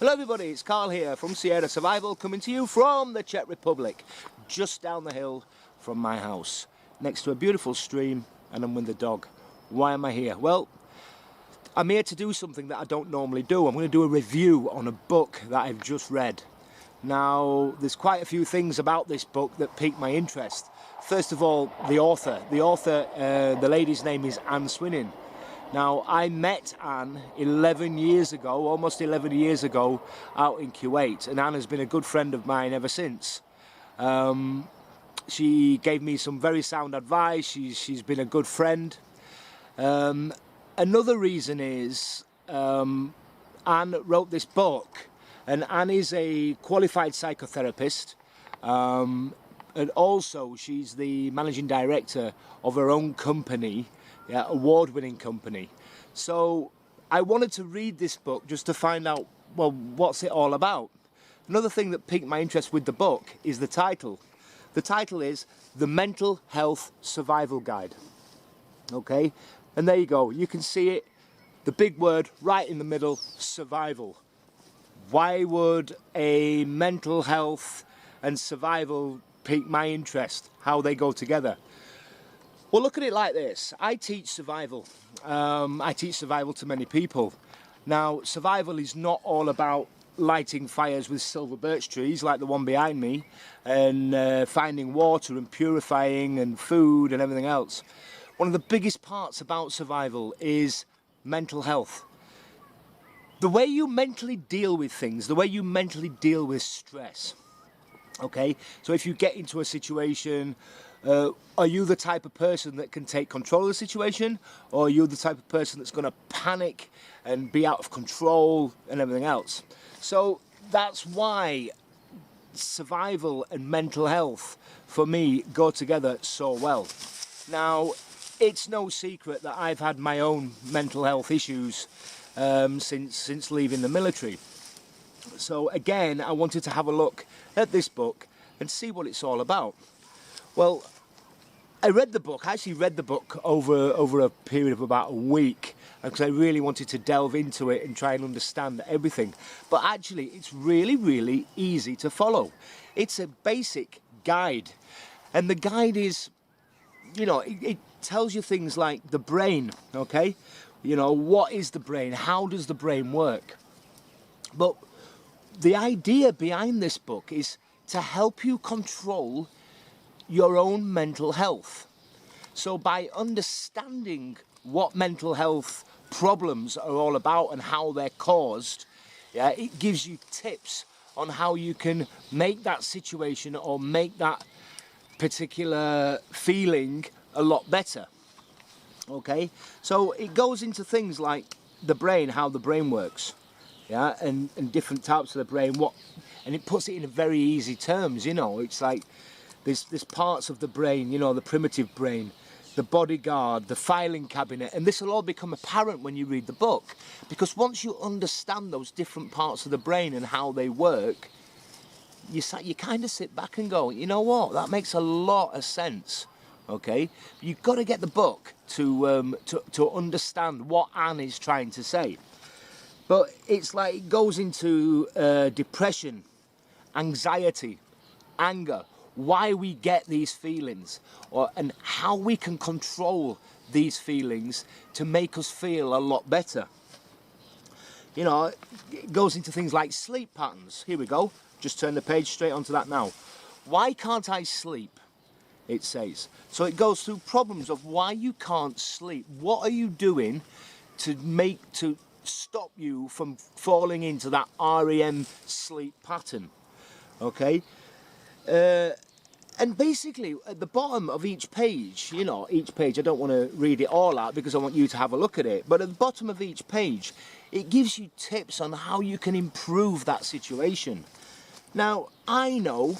Hello everybody, it's Carl here from Sierra Survival, coming to you from the Czech Republic, just down the hill from my house, next to a beautiful stream, and I'm with the dog. Why am I here? Well, I'm here to do something that I don't normally do. I'm going to do a review on a book that I've just read. Now, there's quite a few things about this book that piqued my interest. First of all, the author. The lady's name is Anne Swinning. Now, I met Anne 11 years ago, almost 11 years ago, out in Kuwait, and Anne has been a good friend of mine ever since. She gave me some very sound advice. She's been a good friend. Another reason is Anne wrote this book, and Anne is a qualified psychotherapist, and also she's the managing director of her own company. Yeah, award-winning company. So I wanted to read this book just to find out, well, what's it all about? Another thing that piqued my interest with the book is the title. The title is The Mental Health Survival Guide. Okay, and there you go. You can see it, the big word right in the middle, survival. Why would a mental health and survival pique my interest? How they go together? Well, look at it like this. I teach survival. I teach survival to many people. Now, survival is not all about lighting fires with silver birch trees like the one behind me, and finding water and purifying and food and everything else. One of the biggest parts about survival is mental health. The way you mentally deal with things, the way you mentally deal with stress. Okay, so if you get into a situation, are you the type of person that can take control of the situation, or are you the type of person that's going to panic and be out of control and everything else? So that's why survival and mental health for me go together so well. Now, it's no secret that I've had my own mental health issues since leaving the military. So again, I wanted to have a look at this book and see what it's all about. Well, I actually read the book over a period of about a week, because I really wanted to delve into it and try and understand everything. But actually, it's really, really easy to follow. It's a basic guide. And the guide is, you know, it tells you things like the brain, okay? You know, what is the brain? How does the brain work? But the idea behind this book is to help you control your own mental health. So by understanding what mental health problems are all about and how they're caused, yeah, it gives you tips on how you can make that situation or make that particular feeling a lot better. Okay, so it goes into things like the brain, how the brain works, yeah, and different types of the brain, and it puts it in very easy terms. You know, it's like there's parts of the brain, you know, the primitive brain, the bodyguard, the filing cabinet, and this will all become apparent when you read the book, because once you understand those different parts of the brain and how they work, you kind of sit back and go, you know what, that makes a lot of sense. Okay, you've got to get the book to understand what Anne is trying to say. But it's like it goes into depression, anxiety, anger, why we get these feelings, and how we can control these feelings to make us feel a lot better. You know, it goes into things like sleep patterns. Here we go. Just turn the page straight onto that now. Why can't I sleep? It says. So it goes through problems of why you can't sleep. What are you doing to stop you from falling into that REM sleep pattern? Okay. And basically, at the bottom of each page, you know, each page, I don't want to read it all out because I want you to have a look at it, but at the bottom of each page, it gives you tips on how you can improve that situation. Now, I know,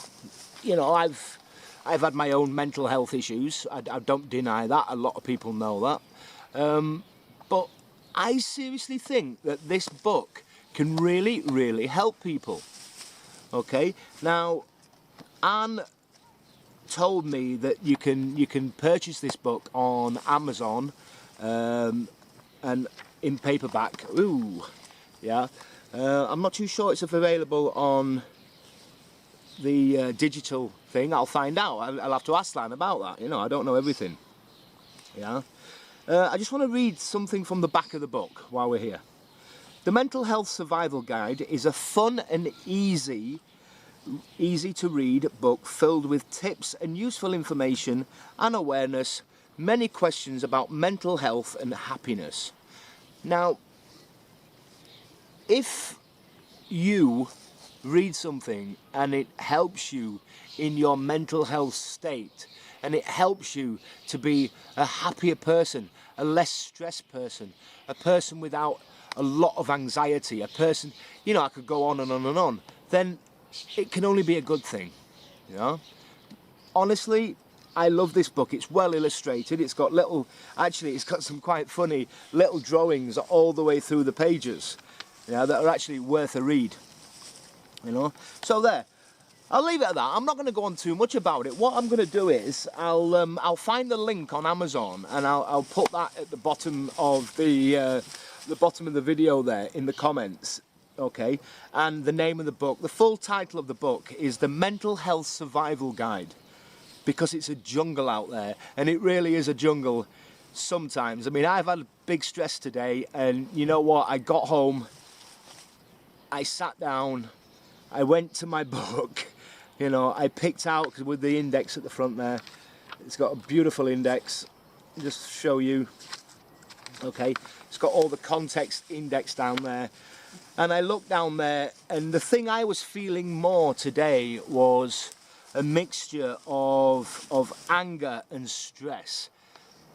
you know, I've had my own mental health issues. I don't deny that. A lot of people know that. But I seriously think that this book can really, really help people. Okay? Now, Anne told me that you can purchase this book on Amazon and in paperback. Ooh, yeah. I'm not too sure it's available on the digital thing. I'll find out. I'll have to ask Lan about that. You know, I don't know everything. Yeah. I just want to read something from the back of the book while we're here. The Mental Health Survival Guide is a fun and easy to read book filled with tips and useful information and awareness, many questions about mental health and happiness. Now, if you read something and it helps you in your mental health state, and it helps you to be a happier person, a less stressed person, a person without a lot of anxiety, a person, you know, I could go on and on and on, then it can only be a good thing, you know. Honestly, I love this book. It's well illustrated. It's got it's got some quite funny little drawings all the way through the pages, you know, that are actually worth a read, you know. So there, I'll leave it at that. I'm not going to go on too much about it. What I'm going to do is I'll find the link on Amazon and I'll put that at the bottom of the video there in the comments. Okay, and the name of the book, the full title of the book is The Mental Health Survival Guide, because it's a jungle out there, and it really is a jungle sometimes. I mean, I've had big stress today, and you know what, I got home, I sat down, I went to my book, you know, I picked out, with the index at the front there, it's got a beautiful index, just show you, okay, it's got all the context indexed down there. And I looked down there, and the thing I was feeling more today was a mixture of anger and stress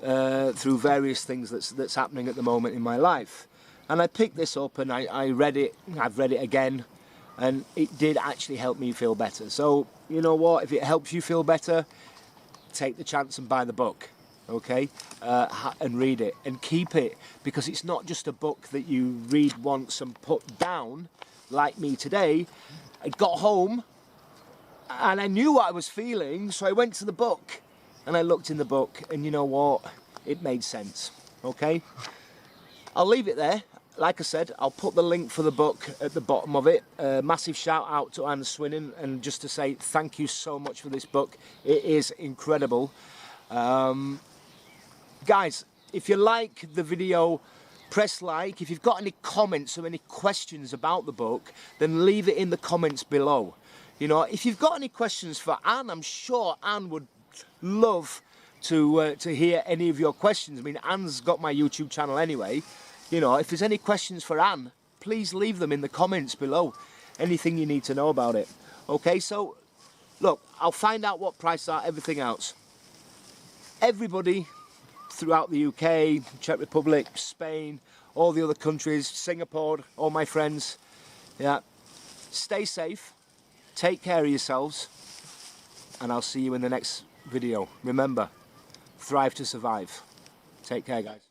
through various things that's happening at the moment in my life. And I picked this up and I read it. I've read it again, and it did actually help me feel better. So you know what? If it helps you feel better, take the chance and buy the book. Okay, and read it and keep it, because it's not just a book that you read once and put down like me today. I got home and I knew what I was feeling, so I went to the book and I looked in the book, and you know what, it made sense. Okay, I'll leave it there. Like I said, I'll put the link for the book at the bottom of it. Massive shout out to Anne Swinnon, and just to say thank you so much for this book. It is incredible. Guys, if you like the video, press like. If you've got any comments or any questions about the book, then leave it in the comments below. You know, if you've got any questions for Anne, I'm sure Anne would love to hear any of your questions. I mean, Anne's got my YouTube channel anyway. You know, if there's any questions for Anne, please leave them in the comments below. Anything you need to know about it. Okay, so look, I'll find out what prices are, everything else. Everybody throughout the UK, Czech Republic, Spain, all the other countries, Singapore, all my friends, yeah, stay safe, take care of yourselves, and I'll see you in the next video. Remember, thrive to survive. Take care, guys.